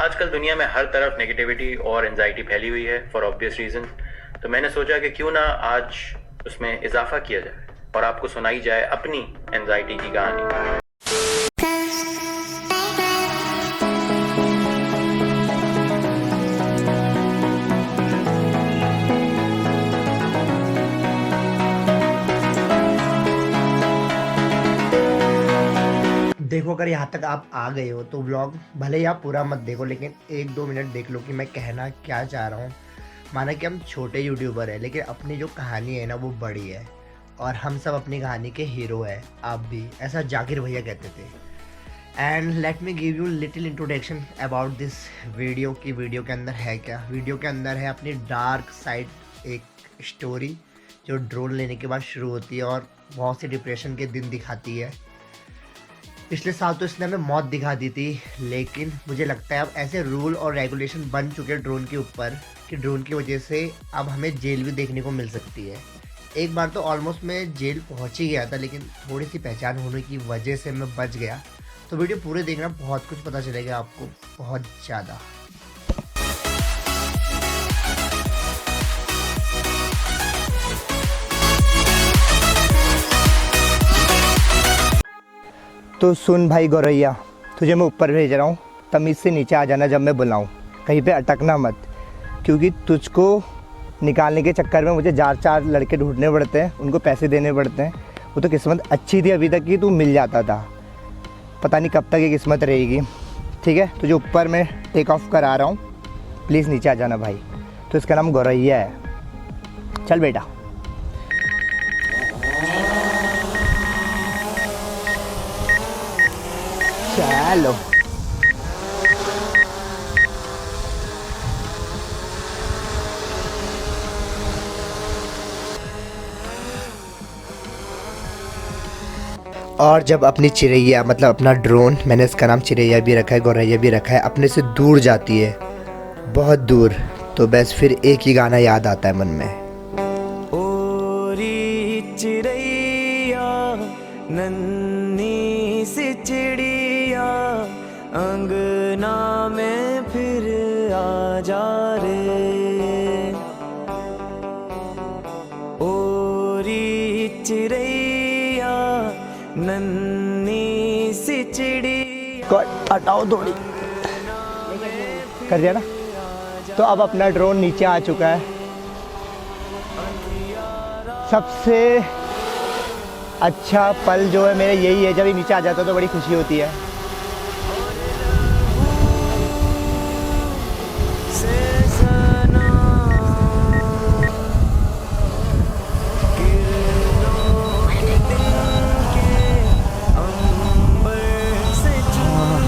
आजकल दुनिया में हर तरफ नेगेटिविटी और एंजाइटी फैली हुई है फॉर ऑब्वियस रीजन। तो मैंने सोचा कि क्यों ना आज उसमें इजाफा किया जाए और आपको सुनाई जाए अपनी एंजाइटी की कहानी। देखो, अगर यहाँ तक आप आ गए हो तो व्लॉग भले ही आप पूरा मत देखो, लेकिन 1-2 मिनट देख लो कि मैं कहना क्या चाह रहा हूँ। माना कि हम छोटे यूट्यूबर हैं, लेकिन अपनी जो कहानी है ना वो बड़ी है और हम सब अपनी कहानी के हीरो हैं। आप भी, ऐसा जाकिर भैया कहते थे। And let me give you little introduction about this video की वीडियो के अंदर है क्या। वीडियो के अंदर है अपनी डार्क साइड, एक स्टोरी जो ड्रोन लेने के बाद शुरू होती है और बहुत से डिप्रेशन के दिन दिखाती है। पिछले साल तो इसने हमें मौत दिखा दी थी, लेकिन मुझे लगता है अब ऐसे रूल और रेगुलेशन बन चुके हैं ड्रोन के ऊपर कि ड्रोन की वजह से अब हमें जेल भी देखने को मिल सकती है। एक बार तो ऑलमोस्ट मैं जेल पहुंच ही गया था, लेकिन थोड़ी सी पहचान होने की वजह से मैं बच गया। तो वीडियो पूरे देखना, बहुत कुछ पता चलेगा आपको, बहुत ज़्यादा। तो सुन भाई गौरैया, तुझे मैं ऊपर भेज रहा हूँ, तमीज़ से नीचे आ जाना जब मैं बुलाऊँ। कहीं पे अटकना मत, क्योंकि तुझको निकालने के चक्कर में मुझे 4 लड़के ढूंढने पड़ते हैं, उनको पैसे देने पड़ते हैं। वो तो किस्मत अच्छी थी अभी तक कि तू मिल जाता था, पता नहीं कब तक ये किस्मत रहेगी। ठीक है, तुझे ऊपर मैं टेक ऑफ करा रहा हूँ, प्लीज़ नीचे आ जाना भाई। तो इसका नाम गौरैया है। चल बेटा। चलो। और जब अपनी चिड़ैया, मतलब अपना ड्रोन, मैंने इसका नाम चिड़ैया भी रखा है, गौरैया भी रखा है, अपने से दूर जाती है, बहुत दूर, तो बस फिर एक ही गाना याद आता है मन में। ओरी चिड़ैया, नन्ही सी चिड़िया, अंगना में फिर आ जा रे। ओरी चिड़ैया, नन्ही सी चिड़िया। हटाओ थोड़ी, कर दिया ना। तो अब अपना ड्रोन नीचे आ चुका है। सबसे अच्छा पल जो है मेरा यही है, जब ये नीचे आ जाता है तो बड़ी खुशी होती है।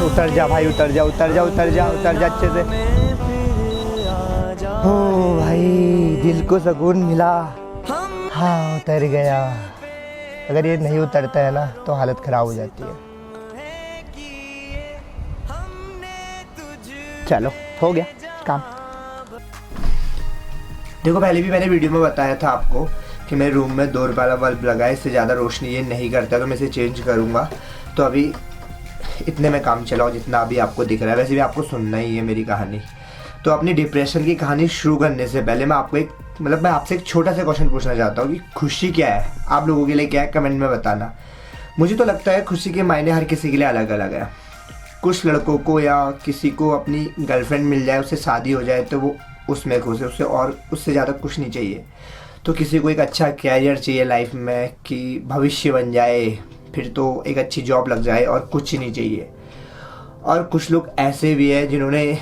उतर जा भाई, उतर जा, उतर जा, उतर जा, उतर जा अच्छे से। ओ भाई, दिल को सुकून मिला। हाँ, उतर गया। अगर ये नहीं उतरता है ना तो हालत ख़राब हो जाती है। चलो, हो गया काम। देखो, पहले भी मैंने वीडियो में बताया था आपको कि मेरे रूम में 2 रुपये वाला बल्ब लगा है, इससे ज़्यादा रोशनी ये नहीं करता, तो मैं इसे चेंज करूँगा। तो अभी इतने में काम चलाओ जितना अभी आपको दिख रहा है। वैसे भी आपको सुनना ही है मेरी कहानी। तो अपनी डिप्रेशन की कहानी शुरू करने से पहले मैं आपसे एक छोटा सा क्वेश्चन पूछना चाहता हूँ कि खुशी क्या है आप लोगों के लिए, क्या है, कमेंट में बताना। मुझे तो लगता है खुशी के मायने हर किसी के लिए अलग अलग है। कुछ लड़कों को या किसी को अपनी गर्लफ्रेंड मिल जाए, उससे शादी हो जाए तो वो उसमें खुश है, उससे और उससे ज़्यादा कुछ नहीं चाहिए। तो किसी को एक अच्छा कैरियर चाहिए लाइफ में, कि भविष्य बन जाए, फिर तो एक अच्छी जॉब लग जाए और कुछ ही नहीं चाहिए। और कुछ लोग ऐसे भी हैं जिन्होंने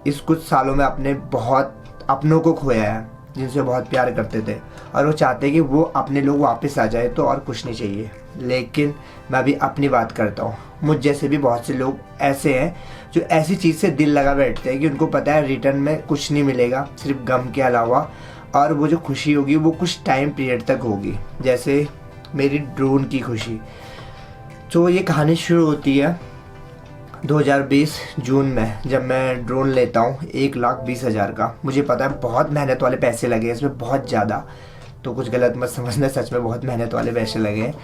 इस कुछ सालों में अपने बहुत अपनों को खोया है, जिनसे बहुत प्यार करते थे, और वो चाहते हैं कि वो अपने लोग वापस आ जाए, तो और कुछ नहीं चाहिए। लेकिन मैं अभी अपनी बात करता हूँ। मुझ जैसे भी बहुत से लोग ऐसे हैं जो ऐसी चीज़ से दिल लगा बैठते हैं कि उनको पता है रिटर्न में कुछ नहीं मिलेगा सिर्फ गम के अलावा, और वो जो खुशी होगी वो कुछ टाइम पीरियड तक होगी, जैसे मेरी ड्रोन की खुशी। तो ये कहानी शुरू होती है 2020 जून में, जब मैं ड्रोन लेता हूँ 1,20,000 का। मुझे पता है बहुत मेहनत वाले पैसे लगे हैं इसमें, बहुत ज़्यादा, तो कुछ गलत मत समझना, सच में बहुत मेहनत वाले पैसे लगे हैं।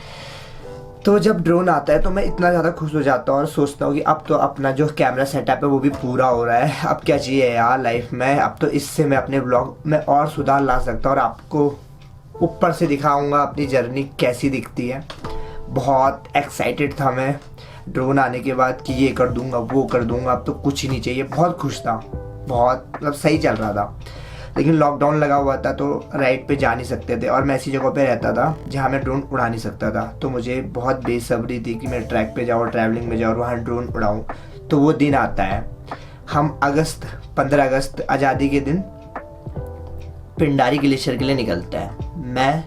तो जब ड्रोन आता है तो मैं इतना ज़्यादा खुश हो जाता हूँ और सोचता हूँ कि अब तो अपना जो कैमरा सेटअप है वो भी पूरा हो रहा है, अब क्या चाहिए यार लाइफ में। अब तो इससे मैं अपने ब्लॉग में और सुधार ला सकता हूँ और आपको ऊपर से दिखाऊंगा अपनी जर्नी कैसी दिखती है। बहुत एक्साइटेड था मैं ड्रोन आने के बाद कि ये कर दूंगा वो कर दूंगा, अब तो कुछ ही नहीं चाहिए। बहुत खुश था, बहुत मतलब सही चल रहा था। लेकिन लॉकडाउन लगा हुआ था तो राइड पे जा नहीं सकते थे और मैं ऐसी जगह पे रहता था जहाँ मैं ड्रोन उड़ा नहीं सकता था। तो मुझे बहुत बेसब्री थी कि मैं ट्रैक पे जाऊँ, ट्रैवलिंग में जाऊँ और वहाँ ड्रोन उड़ाऊँ। तो वो दिन आता है, हम 15 अगस्त आज़ादी के दिन पिंडारी ग्लेशियर के लिए निकलते हैं। मैं,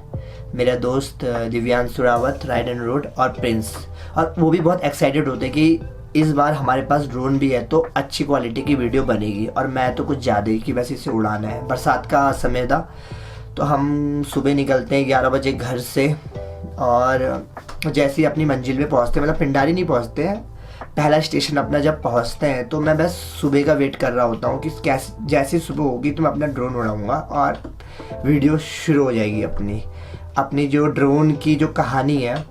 मेरा दोस्त Divyanshu Rawat, ride and road और प्रिंस, और वो भी बहुत एक्साइटेड होते कि इस बार हमारे पास ड्रोन भी है तो अच्छी क्वालिटी की वीडियो बनेगी। और मैं तो कुछ ज़्यादा ही कि बस इसे उड़ाना है। बरसात का समय था तो हम सुबह निकलते हैं 11 बजे घर से, और जैसे ही अपनी मंजिल पे पहुंचते हैं, मतलब पिंडारी नहीं पहुंचते हैं, पहला स्टेशन अपना जब पहुंचते हैं तो मैं बस सुबह का वेट कर रहा होता हूँ कि कैसे जैसे सुबह होगी तो मैं अपना ड्रोन उड़ाऊँगा और वीडियो शुरू हो जाएगी। अपनी जो ड्रोन की जो कहानी है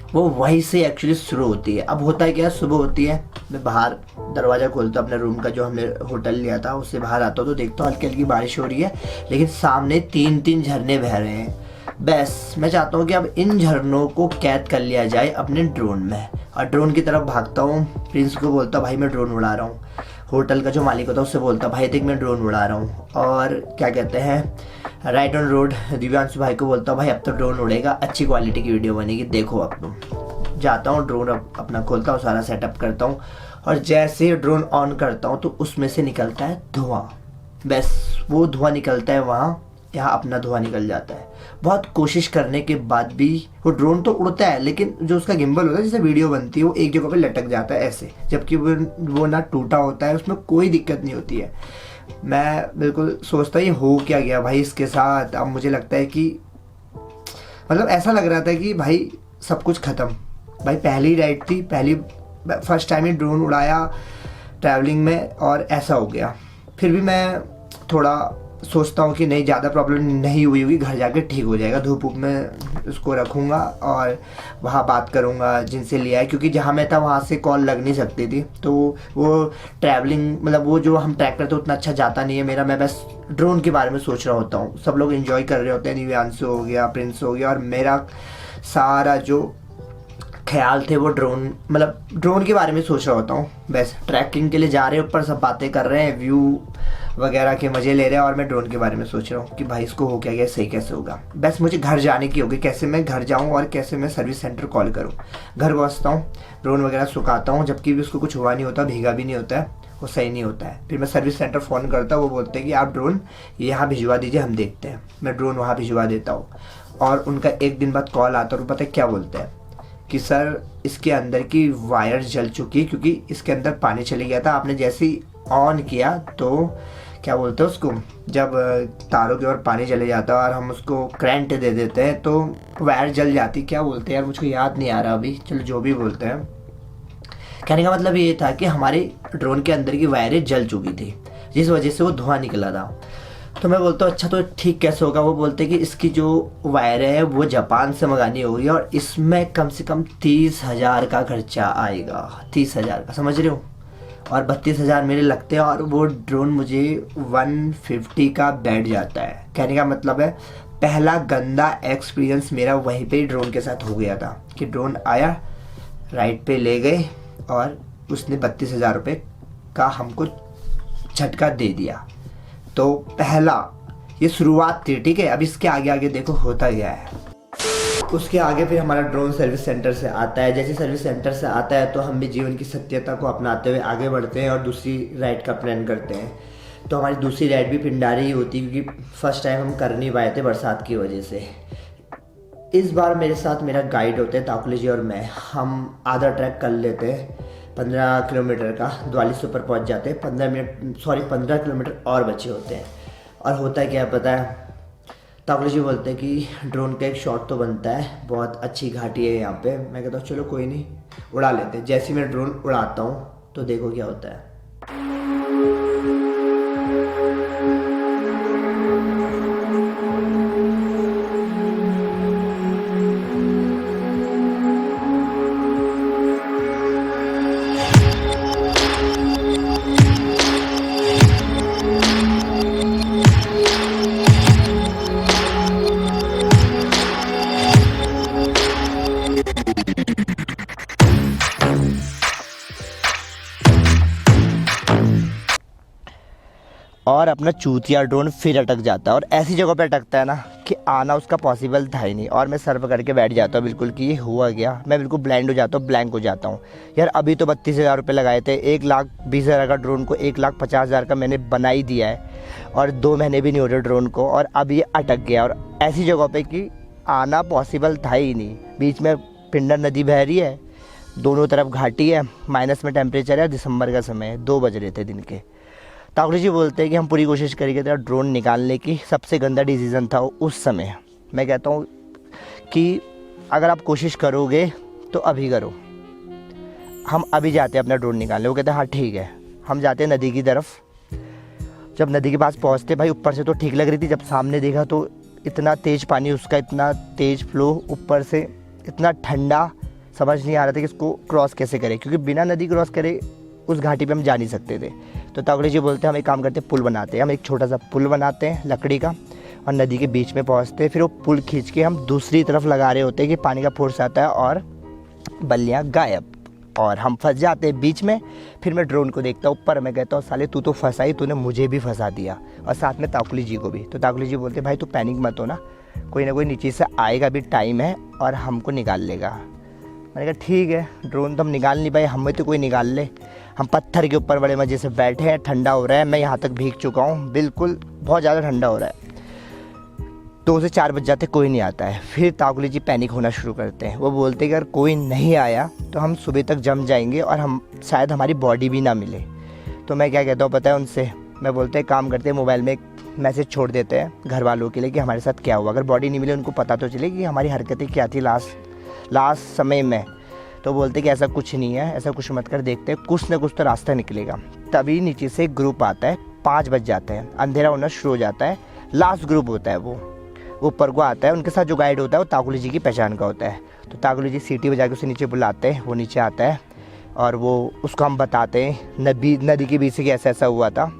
वो वहीं से एक्चुअली शुरू होती है। अब होता है क्या, सुबह होती है, मैं बाहर दरवाज़ा खोलता हूँ अपने रूम का, जो हमने होटल लिया था उससे बाहर आता हूँ तो देखता हूँ हल्की हल्की बारिश हो रही है, लेकिन सामने 3 झरने बह रहे हैं। बस मैं चाहता हूँ कि अब इन झरनों को कैद कर लिया जाए अपने ड्रोन में, और ड्रोन की तरफ भागता हूँ। प्रिंस को बोलता भाई मैं ड्रोन उड़ा रहा हूँ। होटल का जो मालिक होता है उससे बोलता भाई देख मैं ड्रोन उड़ा रहा हूँ। और क्या कहते हैं, राइड ऑन रोड दिव्यांशु भाई को बोलता भाई अब तो ड्रोन उड़ेगा, अच्छी क्वालिटी की वीडियो बनेगी, देखो अब तुम। जाता हूँ ड्रोन अपना खोलता हूँ, सारा सेटअप करता हूँ, और जैसे ही ड्रोन ऑन करता हूँ तो उसमें से निकलता है धुआं। बस वो धुआं निकलता है वहाँ, यहाँ अपना धुआं निकल जाता है। बहुत कोशिश करने के बाद भी वो ड्रोन तो उड़ता है, लेकिन जो उसका गिम्बल होता है जिससे वीडियो बनती है वो एक जगह पे लटक जाता है ऐसे, जबकि वो ना टूटा होता है, उसमें कोई दिक्कत नहीं होती है। मैं बिल्कुल सोचता ये हो क्या गया भाई इसके साथ। अब मुझे लगता है कि मतलब ऐसा लग रहा था कि भाई सब कुछ ख़त्म। भाई पहली राइड थी, फर्स्ट टाइम ही ड्रोन उड़ाया ट्रैवलिंग में और ऐसा हो गया। फिर भी मैं थोड़ा सोचता हूँ कि नहीं, ज़्यादा प्रॉब्लम नहीं हुई होगी, घर जाके ठीक हो जाएगा। धूप में उसको रखूँगा और वहाँ बात करूँगा जिनसे लिया है, क्योंकि जहाँ मैं था वहाँ से कॉल लग नहीं सकती थी। तो वो ट्रैवलिंग मतलब वो जो हम ट्रैक करते उतना अच्छा जाता नहीं है मेरा। मैं बस ड्रोन के बारे में सोच रहा होता हूँ, सब लोग इन्जॉय कर रहे होते हैं, दिव्यांशु हो गया, प्रिंस हो गया, और मेरा सारा जो ख्याल थे वो ड्रोन के बारे में सोच रहा होता हूँ। बस ट्रैकिंग के लिए जा रहे हैं, ऊपर सब बातें कर रहे हैं, व्यू वगैरह के मज़े ले रहे हैं, और मैं ड्रोन के बारे में सोच रहा हूँ कि भाई इसको हो क्या गया, सही कैसे होगा। बस मुझे घर जाने की होगी, कैसे मैं घर जाऊँ और कैसे मैं सर्विस सेंटर कॉल करूँ। घर पहुँचता हूँ, ड्रोन वगैरह सुखाता हूँ, जबकि भी उसको कुछ हुआ नहीं होता, भीगा भी नहीं होता है, वो सही नहीं होता है। फिर मैं सर्विस सेंटर फ़ोन करता हूँ, वो बोलते हैं कि आप ड्रोन यहाँ भिजवा दीजिए, हम देखते हैं। मैं ड्रोन वहाँ भिजवा देता हूँ, और उनका 1 दिन बाद कॉल आता है, और पता है क्या बोलते हैं कि सर इसके अंदर की वायर जल चुकी है, क्योंकि इसके अंदर पानी चले गया था। आपने जैसे ही ऑन किया तो क्या बोलते हैं उसको, जब तारों के ओर पानी चले जाता है और हम उसको करंट दे देते हैं तो वायर जल जाती, क्या बोलते हैं यार मुझको याद नहीं आ रहा अभी, चलो जो भी बोलते हैं। कहने का मतलब ये था कि हमारे ड्रोन के अंदर की वायरें जल चुकी थी, जिस वजह से वो धुआं निकला था। तो मैं बोलता हूँ अच्छा तो ठीक कैसे होगा। वो बोलते हैं कि इसकी जो वायरें हैं वो जापान से मंगानी होगी, और इसमें कम से कम 30,000 का खर्चा आएगा। 30,000 का, समझ रहे हो, और 32,000 मेरे लगते हैं, और वो ड्रोन मुझे 150 का बैठ जाता है। कहने का मतलब है पहला गंदा एक्सपीरियंस मेरा वहीं पे ड्रोन के साथ हो गया था कि ड्रोन आया, राइड पे ले गए और उसने 32,000 रुपये का हमको झटका दे दिया। तो पहला ये शुरुआत थी, ठीक है। अब इसके आगे आगे देखो होता गया है। उसके आगे फिर हमारा ड्रोन सर्विस सेंटर से आता है। जैसे सर्विस सेंटर से आता है तो हम भी जीवन की सत्यता को अपनाते हुए आगे बढ़ते हैं और दूसरी राइड का प्लान करते हैं। तो हमारी दूसरी राइड भी पिंडारी ही होती, क्योंकि फर्स्ट टाइम हम कर नहीं पाए थे बरसात की वजह से। इस बार मेरे साथ मेरा गाइड होते हैं ताकुली जी और मैं। हम आधा ट्रैक कर लेते हैं 15 किलोमीटर का, द्वाली से ऊपर पहुँच जाते हैं। 15 किलोमीटर और बचे होते हैं। और होता है क्या पता है, ताकुली जी बोलते हैं कि ड्रोन का एक शॉट तो बनता है, बहुत अच्छी घाटी है यहाँ पे। मैं कहता हूँ चलो कोई नहीं, उड़ा लेते हैं। जैसे ही मैं ड्रोन उड़ाता हूँ तो देखो क्या होता है। और अपना चूतिया ड्रोन फिर अटक जाता है, और ऐसी जगह पे अटकता है ना कि आना उसका पॉसिबल था ही नहीं। और मैं सर पकड़ के बैठ जाता हूँ बिल्कुल कि ये हुआ गया, मैं बिल्कुल ब्लाइंड हो जाता हूँ, ब्लैंक हो जाता हूँ। यार अभी तो 32,000 रुपये लगाए थे, 1,20,000 का ड्रोन को 1,50,000 का मैंने बना ही दिया है, और 2 महीने भी नहीं हो रहे ड्रोन को, और अब ये अटक गया। और ऐसी जगह पे कि आना पॉसिबल था ही नहीं। बीच में पिंडर नदी बह रही है, दोनों तरफ घाटी है, माइनस में टेम्परेचर है, दिसंबर का समय है, 2 बज रहे थे दिन के। ताकुली जी बोलते हैं कि हम पूरी कोशिश करेंगे तेरा ड्रोन निकालने की। सबसे गंदा डिसीज़न था उस समय। मैं कहता हूँ कि अगर आप कोशिश करोगे तो अभी करो। हम अभी जाते हैं अपना ड्रोन निकालने। वो कहते हैं हाँ ठीक है। हम जाते हैं नदी की तरफ। जब नदी के पास पहुँचते, भाई ऊपर से तो ठीक लग रही थी, जब सामने देखा तो इतना तेज़ पानी उसका, इतना तेज़ फ्लो, ऊपर से इतना ठंडा, समझ नहीं आ रहा था कि इसको क्रॉस कैसे करें, क्योंकि बिना नदी क्रॉस करे उस घाटी पे हम जा नहीं सकते थे। तो ताकुली जी बोलते हैं हम एक काम करते हैं, पुल बनाते हैं। हम एक छोटा सा पुल बनाते हैं लकड़ी का, और नदी के बीच में पहुंचते हैं। फिर वो पुल खींच के हम दूसरी तरफ लगा रहे होते हैं कि पानी का फोर्स आता है और बल्लियाँ गायब, और हम फंस जाते हैं बीच में। फिर मैं ड्रोन को देखता हूँ ऊपर, मैं कहता हूँ साले तू तो फंसा ही, तूने मुझे भी फंसा दिया और साथ में ताकुली जी को भी। तो ताकुली जी बोलते भाई तू पैनिक मत हो ना, कोई ना कोई नीचे से आएगा, भी टाइम है और हमको निकाल लेगा। मैंने कहा ठीक है, ड्रोन तो हम निकाल नहीं पाए, हमें तो कोई निकाल ले। हम पत्थर के ऊपर बड़े मज़े से बैठे हैं, ठंडा हो रहा है, मैं यहाँ तक भीग चुका हूँ, बिल्कुल बहुत ज़्यादा ठंडा हो रहा है। 2 से 4 बज जाते, कोई नहीं आता है। फिर ताकुली जी पैनिक होना शुरू करते हैं। वो बोलते हैं कि अगर कोई नहीं आया तो हम सुबह तक जम जाएंगे और हम शायद हमारी बॉडी भी ना मिले। तो मैं क्या कहता हूँ पता है उनसे, मैं बोलते हैं काम करते हैं, मोबाइल में एक मैसेज छोड़ देते हैं घर वालों के लिए कि हमारे साथ क्या हुआ। अगर बॉडी नहीं मिले उनको पता तो चले कि हमारी हरकतें क्या थी लास्ट समय में। तो बोलते कि ऐसा कुछ नहीं है, ऐसा कुछ मत कर, देखते हैं कुछ ना कुछ तो रास्ता निकलेगा। तभी नीचे से एक ग्रुप आता है, 5 बज जाते हैं, अंधेरा होना शुरू हो जाता है। लास्ट ग्रुप होता है वो ऊपर को आता है, उनके साथ जो गाइड होता है वो ताकुली जी की पहचान का होता है। तो ताकुली जी सीटी बजा के उसे नीचे बुलाते हैं, वो नीचे आता है और वो उसको हम बताते हैं नदी के बीच से कि ऐसा ऐसा हुआ था।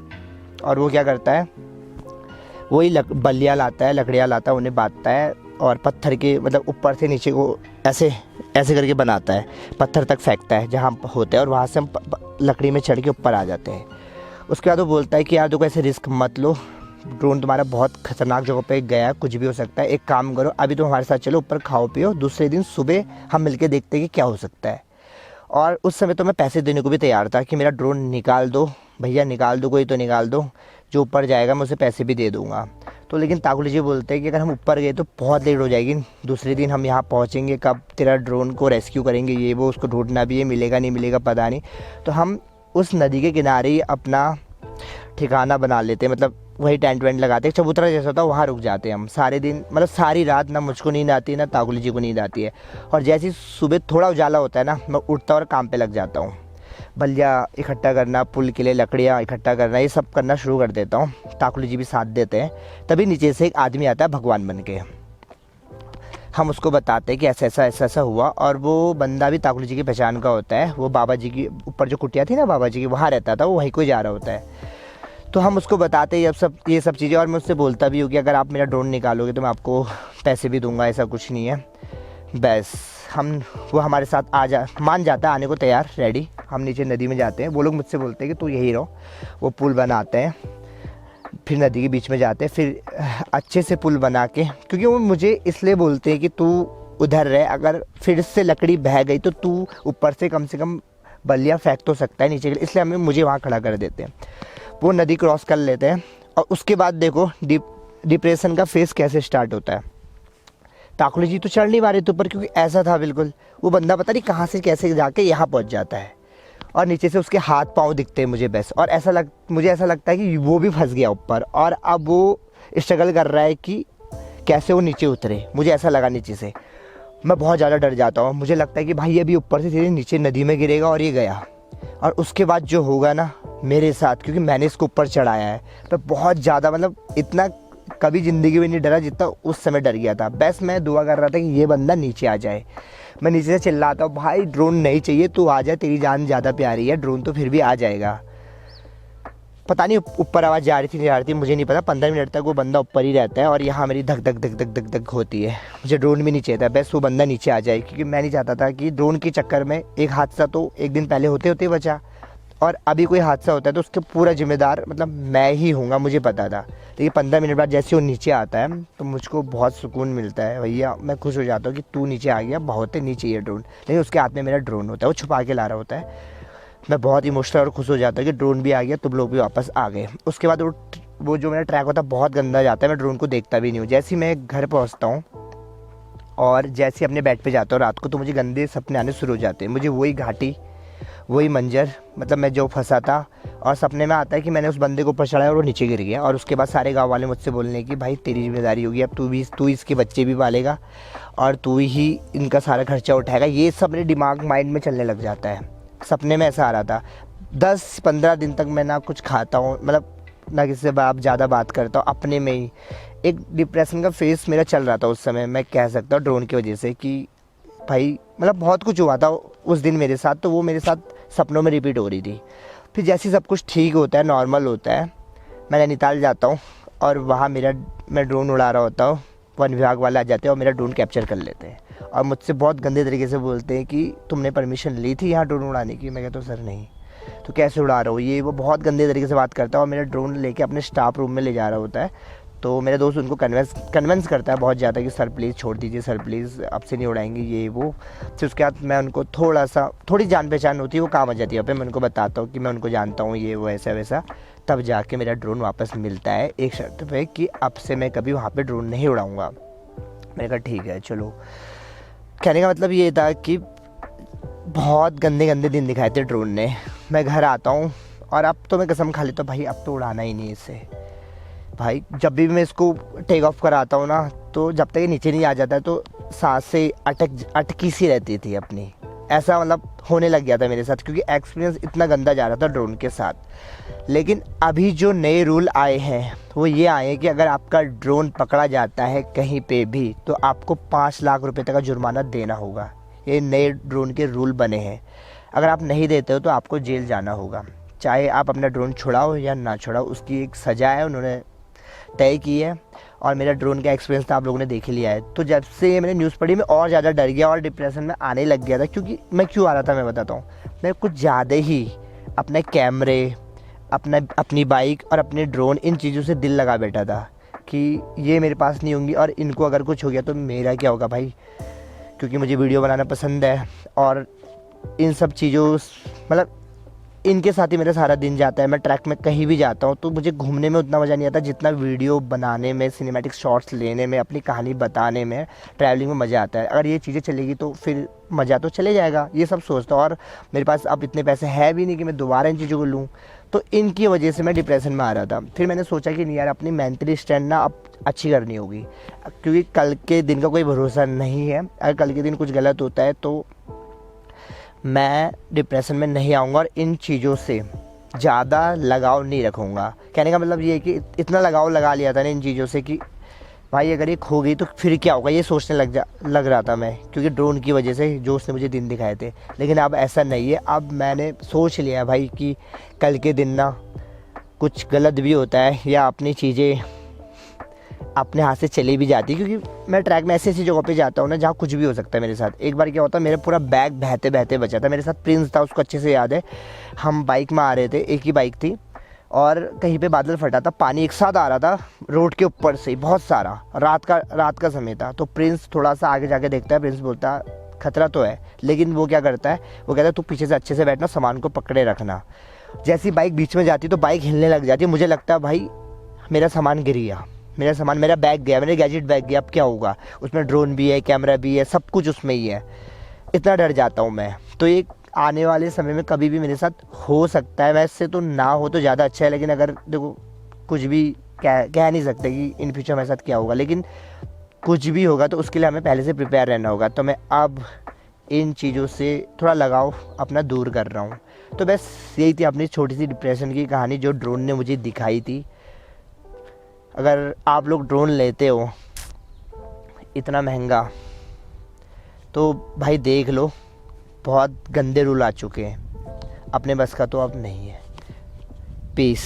और वो क्या करता है, वही बल्लियाँ लाता है, लकड़ियाँ लाता है, उन्हें बांटता है और पत्थर के मतलब ऊपर से नीचे को ऐसे ऐसे करके बनाता है, पत्थर तक फेंकता है जहाँ होता है, और वहाँ से हम लकड़ी में चढ़ के ऊपर आ जाते हैं। उसके बाद वो बोलता है कि यार देखो ऐसे रिस्क मत लो, ड्रोन तुम्हारा बहुत खतरनाक जगह पे गया है, कुछ भी हो सकता है। एक काम करो, अभी तुम हमारे साथ चलो, ऊपर खाओ पियो, दूसरे दिन सुबह हम मिलके देखते हैं कि क्या हो सकता है। और उस समय तो मैं पैसे देने को भी तैयार था कि मेरा ड्रोन निकाल दो भैया, निकाल दो, कोई तो निकाल दो, जो ऊपर जाएगा मैं उसे पैसे भी दे दूँगा। तो लेकिन ताकुली जी बोलते हैं कि अगर हम ऊपर गए तो बहुत लेट हो जाएगी, दूसरे दिन हम यहाँ पहुँचेंगे कब, तेरा ड्रोन को रेस्क्यू करेंगे, ये वो, उसको ढूंढना भी है, मिलेगा नहीं मिलेगा पता नहीं। तो हम उस नदी के किनारे ही अपना ठिकाना बना लेते हैं, मतलब वही टेंट वेंट लगाते हैं, चबूतरा जैसा होता है वहाँ रुक जाते हैं हम सारे दिन। मतलब सारी रात ना मुझको नींद आती है ना ताकुली जी को नींद आती है। और जैसे ही सुबह थोड़ा उजाला होता है ना, मैं उठता और काम पे लग जाता हूँ, बल्लियाँ इकट्ठा करना, पुल के लिए लकड़ियाँ इकट्ठा करना, ये सब करना शुरू कर देता हूँ। ताकुली जी भी साथ देते हैं। तभी नीचे से एक आदमी आता है भगवान बन के, हम उसको बताते हैं कि ऐसा ऐसा हुआ। और वो बंदा भी ताकुली जी की पहचान का होता है, वो बाबा जी की ऊपर जो कुटिया थी ना बाबा जी की, वहाँ रहता था, वो वहीं को जा रहा होता है। तो हम उसको बताते हैं ये सब चीज़ें, और मैं उससे बोलता भी हूँ कि अगर आप मेरा ड्रोन निकालोगे तो मैं आपको पैसे भी दूंगा, ऐसा कुछ नहीं है। बस वो हमारे साथ मान जाता है, आने को तैयार, रेडी। हम नीचे नदी में जाते हैं, वो लोग मुझसे बोलते हैं कि तू यही रहो। वो पुल बनाते हैं, फिर नदी के बीच में जाते हैं, फिर अच्छे से पुल बना के, क्योंकि वो मुझे इसलिए बोलते हैं कि तू उधर रहे, अगर फिर से लकड़ी बह गई तो तू ऊपर से कम बल्लियाँ फेंक तो सकता है नीचे के लिए, इसलिए मुझे वहाँ खड़ा कर देते हैं। वो नदी क्रॉस कर लेते हैं, और उसके बाद देखो डिप्रेशन का फेस कैसे स्टार्ट होता है। ताकुली जी तो चढ़ नहीं पा रहे थे ऊपर, क्योंकि ऐसा था बिल्कुल, वो बंदा पता नहीं कहाँ से कैसे जाके यहाँ पहुँच जाता है, और नीचे से उसके हाथ पाँव दिखते हैं मुझे बस। और मुझे ऐसा लगता है कि वो भी फंस गया ऊपर, और अब वो स्ट्रगल कर रहा है कि कैसे वो नीचे उतरे। मुझे ऐसा लगा नीचे से, मैं बहुत ज़्यादा डर जाता हूँ। मुझे लगता है कि भाई ये भी ऊपर से सीधे नीचे नदी में गिरेगा और ये गया। और उसके बाद जो होगा ना मेरे साथ, क्योंकि मैंने इसको ऊपर चढ़ाया है, तो बहुत ज़्यादा, मतलब इतना कभी ज़िंदगी में नहीं डरा जितना उस समय डर गया था। बस मैं दुआ कर रहा था कि ये बंदा नीचे आ जाए। मैं नीचे से चिल्लाता हूँ, भाई ड्रोन नहीं चाहिए, तू आ जा, तेरी जान ज़्यादा प्यारी है, ड्रोन तो फिर भी आ जाएगा। पता नहीं ऊपर आवाज़ जा रही थी नहीं जा रही थी, मुझे नहीं पता। 15 मिनट तक वो बंदा ऊपर ही रहता है, और यहाँ मेरी धक धक धक धक धक धक होती है। मुझे ड्रोन भी नहीं चाहिए था, बस वो बंदा नीचे आ जाए, क्योंकि मैं नहीं चाहता था कि ड्रोन के चक्कर में एक हादसा तो एक दिन पहले होते होते बचा, और अभी कोई हादसा होता है तो उसके पूरा जिम्मेदार मतलब मैं ही हूँगा, मुझे पता था। लेकिन 15 मिनट बाद जैसे वो नीचे आता है तो मुझको बहुत सुकून मिलता है भैया, मैं खुश हो जाता हूँ कि तू नीचे आ गया, बहुत है नीचे ये ड्रोन। लेकिन उसके हाथ में मेरा ड्रोन होता है, वो छुपा के ला रहा होता है। मैं बहुत इमोशनल और खुश हो जाता हूँ कि ड्रोन भी आ गया, तुम लोग भी वापस आ गए। उसके बाद वो जो मेरा ट्रैक होता है बहुत गंदा जाता है, मैं ड्रोन को देखता भी नहीं हूँ। जैसे ही मैं घर पहुँचता हूँ और जैसे ही अपने बेड पे जाता हूँ रात को, तो मुझे गंदे सपने आने शुरू हो जाते हैं। मुझे वही घाटी, वही मंजर, मतलब मैं जो फंसा था, और सपने में आता है कि मैंने उस बंदे को ऊपर चढ़ाया और वो नीचे गिर गया। और उसके बाद सारे गांव वाले मुझसे बोलने की भाई तेरी जिम्मेदारी होगी, अब तू इसके बच्चे भी पालेगा और तू ही इनका सारा खर्चा उठाएगा। ये सब मेरे दिमाग माइंड में चलने लग जाता है। सपने में ऐसा आ रहा था। 10-15 दिन तक मैं ना कुछ खाता हूँ, मतलब ना किसी से ज़्यादा बात करता हूँ, अपने में ही। एक डिप्रेशन का फेस मेरा चल रहा था उस समय, मैं कह सकता हूँ ड्रोन की वजह से, कि भाई मतलब बहुत कुछ हुआ था उस दिन मेरे साथ, तो वो मेरे साथ सपनों में रिपीट हो रही थी। फिर जैसे सब कुछ ठीक होता है, नॉर्मल होता है, मैं नैनीताल जाता हूँ और वहाँ मैं ड्रोन उड़ा रहा होता हूँ। वन विभाग वाले आ जाते हैं और मेरा ड्रोन कैप्चर कर लेते हैं और मुझसे बहुत गंदे तरीके से बोलते हैं कि तुमने परमिशन ली थी यहाँ ड्रोन उड़ाने की। मैं कहता हूँ सर नहीं, तो कैसे उड़ा रहा हो ये वो, बहुत गंदे तरीके से बात करता है। और मेरा ड्रोन लेके अपने स्टाफ रूम में ले जा रहा होता है, तो मेरा दोस्त उनको कन्विंस करता है बहुत ज़्यादा कि सर प्लीज़ छोड़ दीजिए, सर प्लीज़ अब से नहीं उड़ाएंगे ये वो। फिर उसके बाद मैं उनको थोड़ी जान पहचान होती है, वो काम आ जाती है वहाँ पे, मैं उनको बताता हूँ कि मैं उनको जानता हूँ ये वो ऐसा वैसा। तब जाके मेरा ड्रोन वापस मिलता है एक शर्त पे कि अब से मैं कभी वहाँ पे ड्रोन नहीं उड़ाऊँगा। मैंने कहा ठीक है चलो। कहने का मतलब ये था कि बहुत गंदे गंदे दिन दिखाए थे ड्रोन ने। मैं घर आता हूँ और अब तो मैं कसम खा लेता हूँ भाई अब तो उड़ाना ही नहीं इसे। भाई जब भी मैं इसको टेक ऑफ कराता हूँ ना, तो जब तक ये नीचे नहीं आ जाता है तो सांसें अटकी सी रहती थी अपनी, ऐसा मतलब होने लग गया था मेरे साथ, क्योंकि एक्सपीरियंस इतना गंदा जा रहा था ड्रोन के साथ। लेकिन अभी जो नए रूल आए हैं वो ये आए हैं कि अगर आपका ड्रोन पकड़ा जाता है कहीं पे भी तो आपको 5 लाख रुपए तक का जुर्माना देना होगा। ये नए ड्रोन के रूल बने हैं, अगर आप नहीं देते हो तो आपको जेल जाना होगा। चाहे आप अपना ड्रोन छुड़ाओ या ना छुड़ाओ, उसकी एक सज़ा है, उन्होंने तय की है। और मेरा ड्रोन का एक्सपीरियंस तो आप लोगों ने देख ही लिया है। तो जब से ये मैंने न्यूज़ पढ़ी मैं और ज़्यादा डर गया और डिप्रेशन में आने लग गया था। क्योंकि मैं क्यों आ रहा था मैं बताता हूँ। मैं कुछ ज़्यादा ही अपने कैमरे, अपनी बाइक और अपने ड्रोन, इन चीज़ों से दिल लगा बैठा था कि ये मेरे पास नहीं होंगी और इनको अगर कुछ हो गया तो मेरा क्या होगा भाई। क्योंकि मुझे वीडियो बनाना पसंद है और इन सब चीज़ों मतलब इनके साथ ही मेरा सारा दिन जाता है। मैं ट्रैक में कहीं भी जाता हूँ तो मुझे घूमने में उतना मज़ा नहीं आता जितना वीडियो बनाने में, सिनेमैटिक शॉट्स लेने में, अपनी कहानी बताने में, ट्रैवलिंग में मज़ा आता है। अगर ये चीज़ें चलेगी तो फिर मज़ा तो चले जाएगा, ये सब सोचता हूँ। और मेरे पास अब इतने पैसे है भी नहीं कि मैं दोबारा इन चीज़ों को लूँ, तो इनकी वजह से मैं डिप्रेशन में आ रहा था। फिर मैंने सोचा कि नहीं यार, अपनी मेंटली स्ट्रेंथ ना अब अच्छी करनी होगी, क्योंकि कल के दिन का कोई भरोसा नहीं है। अगर कल के दिन कुछ गलत होता है तो मैं डिप्रेशन में नहीं आऊँगा और इन चीज़ों से ज़्यादा लगाव नहीं रखूँगा। कहने का मतलब ये है कि इतना लगाव लगा लिया था ना इन चीज़ों से कि भाई अगर ये खो गई तो फिर क्या होगा, ये सोचने लग रहा था मैं, क्योंकि ड्रोन की वजह से जो उसने मुझे दिन दिखाए थे। लेकिन अब ऐसा नहीं है, अब मैंने सोच लिया है भाई कि कल के दिन ना कुछ गलत भी होता है या अपनी चीज़ें अपने हाथ से चली भी जाती है। क्योंकि मैं ट्रैक में ऐसी जगह पे जाता हूँ ना जहाँ कुछ भी हो सकता है मेरे साथ। एक बार क्या होता है, मेरा पूरा बैग बहते बहते बचा था। मेरे साथ प्रिंस था, उसको अच्छे से याद है। हम बाइक में आ रहे थे, एक ही बाइक थी, और कहीं पे बादल फटा था, पानी एक साथ आ रहा था रोड के ऊपर से बहुत सारा। रात का समय था। तो प्रिंस थोड़ा सा आगे जाके देखता है, प्रिंस बोलता है खतरा तो है, लेकिन वो क्या करता है, वो कहता है तू पीछे से अच्छे से बैठना, सामान को पकड़े रखना। जैसी बाइक बीच में जाती है तो बाइक हिलने लग जाती है। मुझे लगता है भाई मेरा सामान गिर गया, मेरा बैग गया, मेरा गैजेट बैग गया, अब क्या होगा। उसमें ड्रोन भी है, कैमरा भी है, सब कुछ उसमें ही है। इतना डर जाता हूँ मैं। तो ये आने वाले समय में कभी भी मेरे साथ हो सकता है। वैसे तो ना हो तो ज़्यादा अच्छा है, लेकिन अगर देखो कुछ भी कह नहीं सकते कि इन फ्यूचर मेरे साथ क्या होगा, लेकिन कुछ भी होगा तो उसके लिए हमें पहले से प्रिपेयर रहना होगा। तो मैं अब इन चीज़ों से थोड़ा लगाव अपना दूर कर रहा हूँ। तो बस यही थी अपनी छोटी सी डिप्रेशन की कहानी जो ड्रोन ने मुझे दिखाई थी। अगर आप लोग ड्रोन लेते हो इतना महंगा, तो भाई देख लो, बहुत गंदे रूल आ चुके हैं, अपने बस का तो अब नहीं है। पीस।